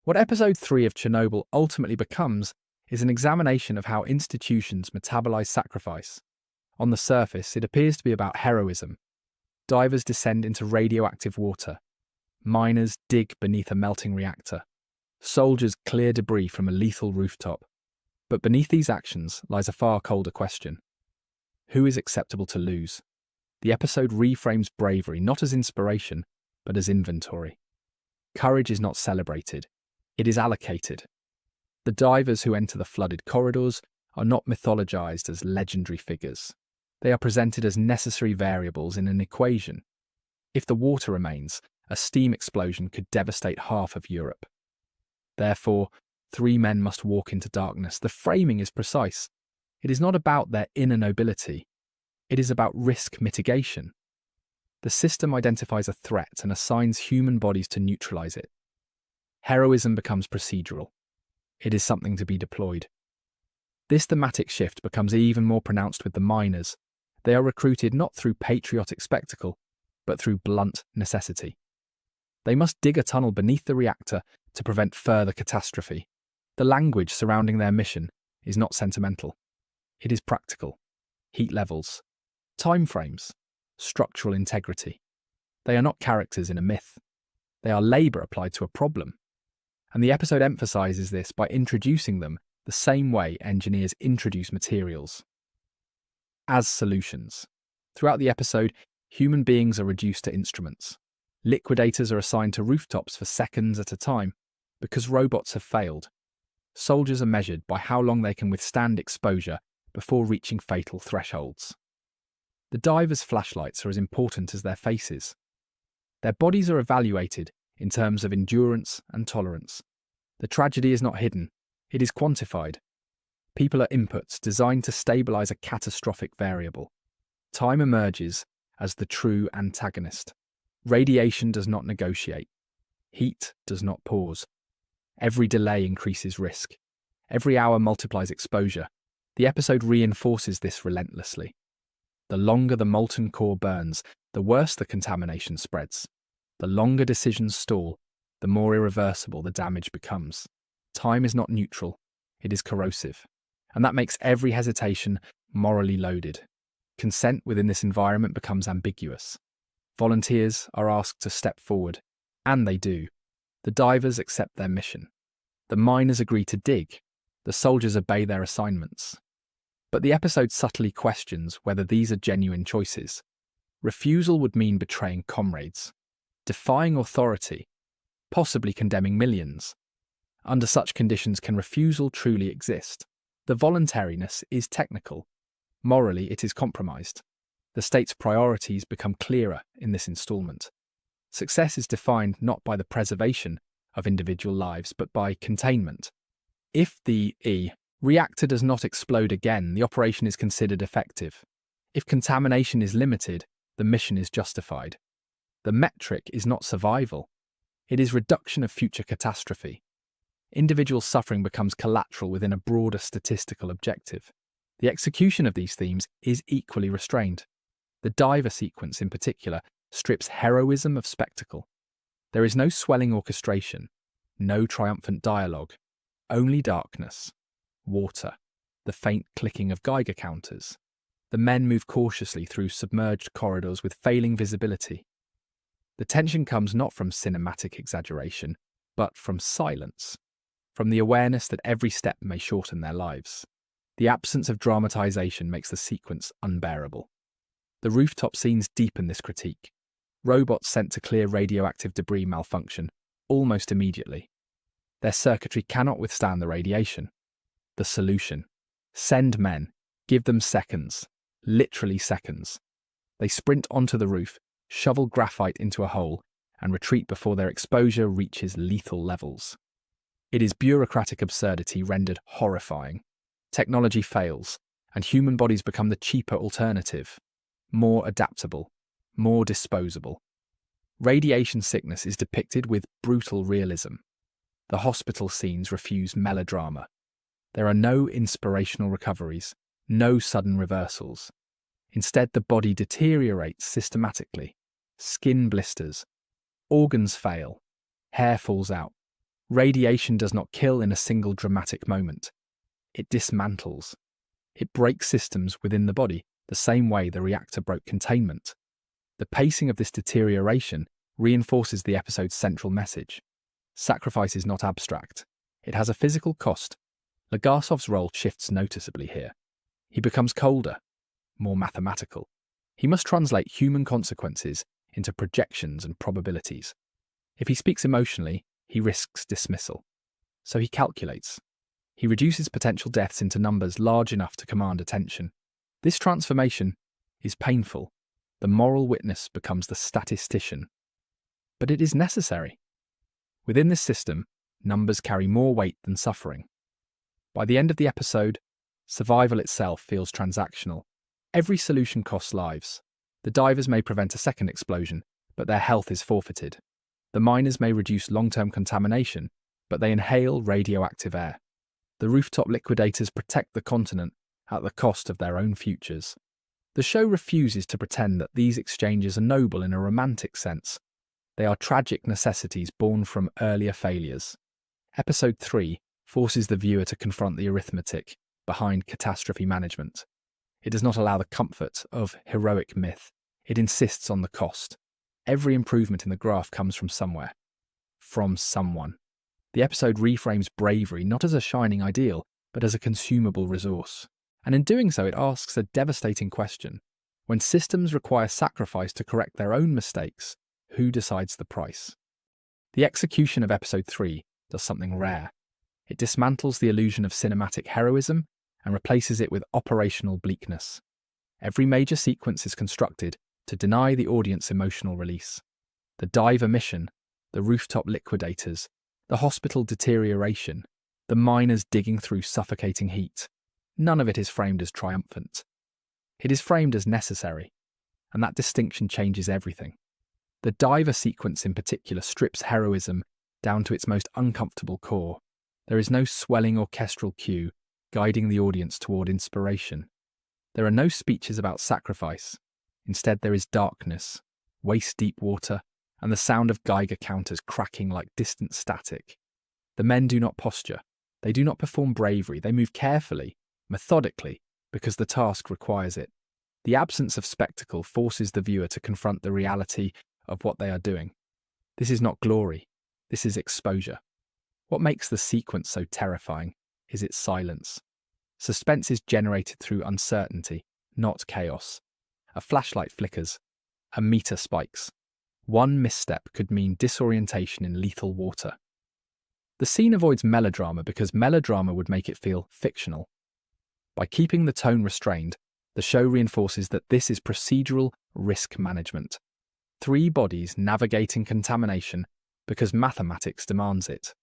What episode 3 of Chernobyl ultimately becomes is an examination of how institutions metabolize sacrifice. On the surface, it appears to be about heroism. Divers descend into radioactive water. Miners dig beneath a melting reactor. Soldiers clear debris from a lethal rooftop. But beneath these actions lies a far colder question. Who is acceptable to lose? The episode reframes bravery not as inspiration, but as inventory. Courage is not celebrated. It is allocated. The divers who enter the flooded corridors are not mythologized as legendary figures. They are presented as necessary variables in an equation. If the water remains, a steam explosion could devastate half of Europe. Therefore, 3 men must walk into darkness. The framing is precise. It is not about their inner nobility. It is about risk mitigation. The system identifies a threat and assigns human bodies to neutralize it. Heroism becomes procedural. It is something to be deployed. This thematic shift becomes even more pronounced with the miners. They are recruited not through patriotic spectacle, but through blunt necessity. They must dig a tunnel beneath the reactor to prevent further catastrophe. The language surrounding their mission is not sentimental. It is practical. Heat levels, timeframes, structural integrity. They are not characters in a myth. They are labour applied to a problem. And the episode emphasises this by introducing them the same way engineers introduce materials. As solutions. Throughout the episode, human beings are reduced to instruments. Liquidators are assigned to rooftops for seconds at a time because robots have failed. Soldiers are measured by how long they can withstand exposure before reaching fatal thresholds. The divers' flashlights are as important as their faces. Their bodies are evaluated in terms of endurance and tolerance. The tragedy is not hidden, it is quantified. People are inputs designed to stabilize a catastrophic variable. Time emerges as the true antagonist. Radiation does not negotiate. Heat does not pause. Every delay increases risk. Every hour multiplies exposure. The episode reinforces this relentlessly. The longer the molten core burns, the worse the contamination spreads. The longer decisions stall, the more irreversible the damage becomes. Time is not neutral, it is corrosive. And that makes every hesitation morally loaded. Consent within this environment becomes ambiguous. Volunteers are asked to step forward, and they do. The divers accept their mission. The miners agree to dig. The soldiers obey their assignments. But the episode subtly questions whether these are genuine choices. Refusal would mean betraying comrades, defying authority, possibly condemning millions. Under such conditions, can refusal truly exist? The voluntariness is technical. Morally, it is compromised. The state's priorities become clearer in this installment. Success is defined not by the preservation of individual lives, but by containment. If the reactor does not explode again, the operation is considered effective. If contamination is limited, the mission is justified. The metric is not survival. It is reduction of future catastrophe. Individual suffering becomes collateral within a broader statistical objective. The execution of these themes is equally restrained. The diver sequence, in particular, strips heroism of spectacle. There is no swelling orchestration, no triumphant dialogue, only darkness, water, the faint clicking of Geiger counters. The men move cautiously through submerged corridors with failing visibility. The tension comes not from cinematic exaggeration, but from silence, from the awareness that every step may shorten their lives. The absence of dramatization makes the sequence unbearable. The rooftop scenes deepen this critique. Robots sent to clear radioactive debris malfunction almost immediately. Their circuitry cannot withstand the radiation. The solution: send men, give them seconds, literally seconds. They sprint onto the roof, shovel graphite into a hole, and retreat before their exposure reaches lethal levels. It is bureaucratic absurdity rendered horrifying. Technology fails, and human bodies become the cheaper alternative, more adaptable, more disposable. Radiation sickness is depicted with brutal realism. The hospital scenes refuse melodrama. There are no inspirational recoveries, no sudden reversals. Instead, the body deteriorates systematically. Skin blisters, organs fail, hair falls out, Radiation does not kill in a single dramatic moment. It dismantles. It breaks systems within the body the same way the reactor broke containment. The pacing of this deterioration reinforces the episode's central message. Sacrifice is not abstract. It has a physical cost. Legasov's role shifts noticeably here. He becomes colder, more mathematical. He must translate human consequences into projections and probabilities. If he speaks emotionally, he risks dismissal. So he calculates. He reduces potential deaths into numbers large enough to command attention. This transformation is painful. The moral witness becomes the statistician. But it is necessary. Within this system, numbers carry more weight than suffering. By the end of the episode, survival itself feels transactional. Every solution costs lives. The divers may prevent a second explosion, but their health is forfeited. The miners may reduce long-term contamination, but they inhale radioactive air. The rooftop liquidators protect the continent at the cost of their own futures. The show refuses to pretend that these exchanges are noble in a romantic sense. They are tragic necessities born from earlier failures. Episode 3 forces the viewer to confront the arithmetic behind catastrophe management. It does not allow the comfort of heroic myth. It insists on the cost. Every improvement in the graph comes from somewhere. From someone. The episode reframes bravery not as a shining ideal, but as a consumable resource. And in doing so, it asks a devastating question. When systems require sacrifice to correct their own mistakes, who decides the price? The execution of episode 3 does something rare. It dismantles the illusion of cinematic heroism and replaces it with operational bleakness. Every major sequence is constructed to deny the audience emotional release. The diver mission, the rooftop liquidators, the hospital deterioration, the miners digging through suffocating heat. None of it is framed as triumphant. It is framed as necessary, and that distinction changes everything. The diver sequence in particular strips heroism down to its most uncomfortable core. There is no swelling orchestral cue guiding the audience toward inspiration. There are no speeches about sacrifice. Instead, there is darkness, waist-deep water, and the sound of Geiger counters cracking like distant static. The men do not posture. They do not perform bravery. They move carefully, methodically, because the task requires it. The absence of spectacle forces the viewer to confront the reality of what they are doing. This is not glory. This is exposure. What makes the sequence so terrifying is its silence. Suspense is generated through uncertainty, not chaos. A flashlight flickers. A meter spikes. One misstep could mean disorientation in lethal water. The scene avoids melodrama because melodrama would make it feel fictional. By keeping the tone restrained, the show reinforces that this is procedural risk management. 3 bodies navigating contamination because mathematics demands it.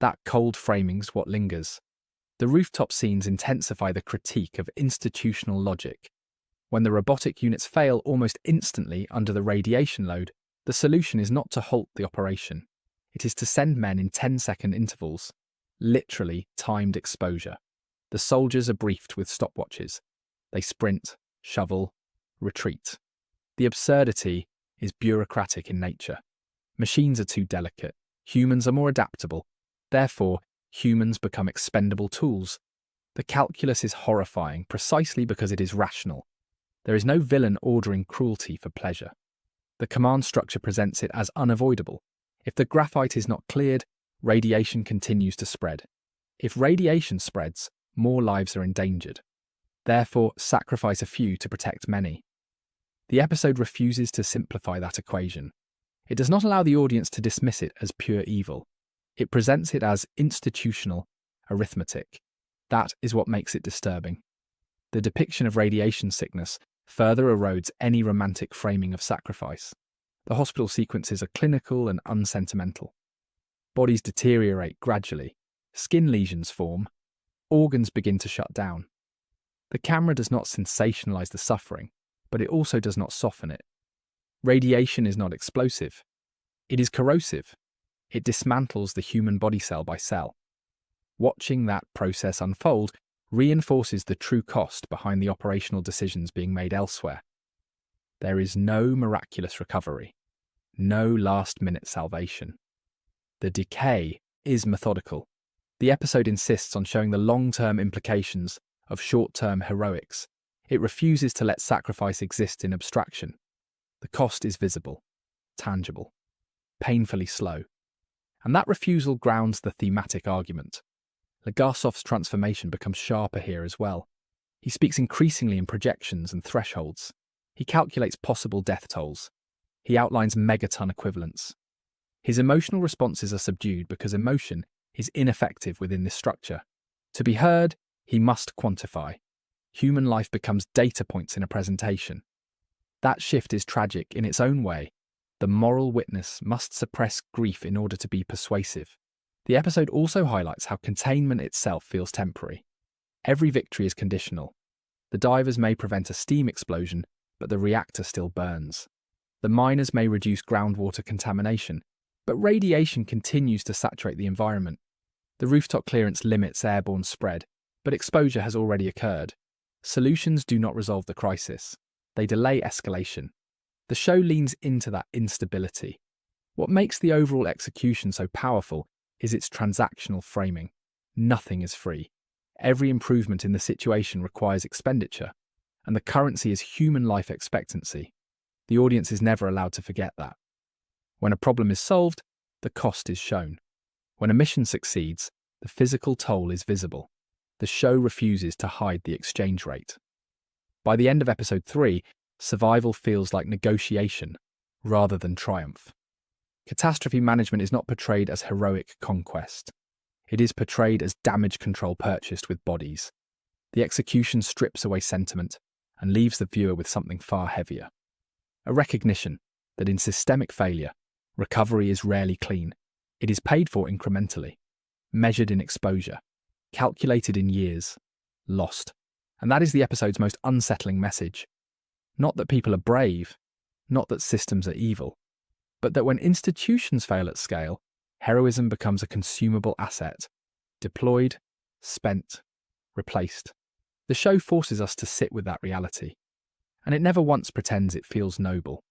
That cold framing's what lingers. The rooftop scenes intensify the critique of institutional logic. When the robotic units fail almost instantly under the radiation load, the solution is not to halt the operation. It is to send men in 10-second intervals, literally timed exposure. The soldiers are briefed with stopwatches. They sprint, shovel, retreat. The absurdity is bureaucratic in nature. Machines are too delicate. Humans are more adaptable. Therefore, humans become expendable tools. The calculus is horrifying precisely because it is rational. There is no villain ordering cruelty for pleasure. The command structure presents it as unavoidable. If the graphite is not cleared, radiation continues to spread. If radiation spreads, more lives are endangered. Therefore, sacrifice a few to protect many. The episode refuses to simplify that equation. It does not allow the audience to dismiss it as pure evil. It presents it as institutional arithmetic. That is what makes it disturbing. The depiction of radiation sickness further erodes any romantic framing of sacrifice. The hospital sequences are clinical and unsentimental. Bodies deteriorate gradually. Skin lesions form. Organs begin to shut down. The camera does not sensationalize the suffering, but it also does not soften it. Radiation is not explosive. It is corrosive. It dismantles the human body cell by cell. Watching that process unfold reinforces the true cost behind the operational decisions being made elsewhere. There is no miraculous recovery, no last-minute salvation. The decay is methodical. The episode insists on showing the long-term implications of short-term heroics. It refuses to let sacrifice exist in abstraction. The cost is visible, tangible, painfully slow. And that refusal grounds the thematic argument. Legasov's transformation becomes sharper here as well. He speaks increasingly in projections and thresholds. He calculates possible death tolls. He outlines megaton equivalents. His emotional responses are subdued because emotion is ineffective within this structure. To be heard, he must quantify. Human life becomes data points in a presentation. That shift is tragic in its own way. The moral witness must suppress grief in order to be persuasive. The episode also highlights how containment itself feels temporary. Every victory is conditional. The divers may prevent a steam explosion, but the reactor still burns. The miners may reduce groundwater contamination, but radiation continues to saturate the environment. The rooftop clearance limits airborne spread, but exposure has already occurred. Solutions do not resolve the crisis. They delay escalation. The show leans into that instability. What makes the overall execution so powerful is its transactional framing. Nothing is free. Every improvement in the situation requires expenditure, and the currency is human life expectancy. The audience is never allowed to forget that. When a problem is solved, the cost is shown. When a mission succeeds, the physical toll is visible. The show refuses to hide the exchange rate. By the end of episode 3, survival feels like negotiation rather than triumph. Catastrophe management is not portrayed as heroic conquest. It is portrayed as damage control purchased with bodies. The execution strips away sentiment and leaves the viewer with something far heavier. A recognition that in systemic failure, recovery is rarely clean. It is paid for incrementally, measured in exposure, calculated in years, lost. And that is the episode's most unsettling message. Not that people are brave, not that systems are evil, but that when institutions fail at scale, heroism becomes a consumable asset, deployed, spent, replaced. The show forces us to sit with that reality, and it never once pretends it feels noble.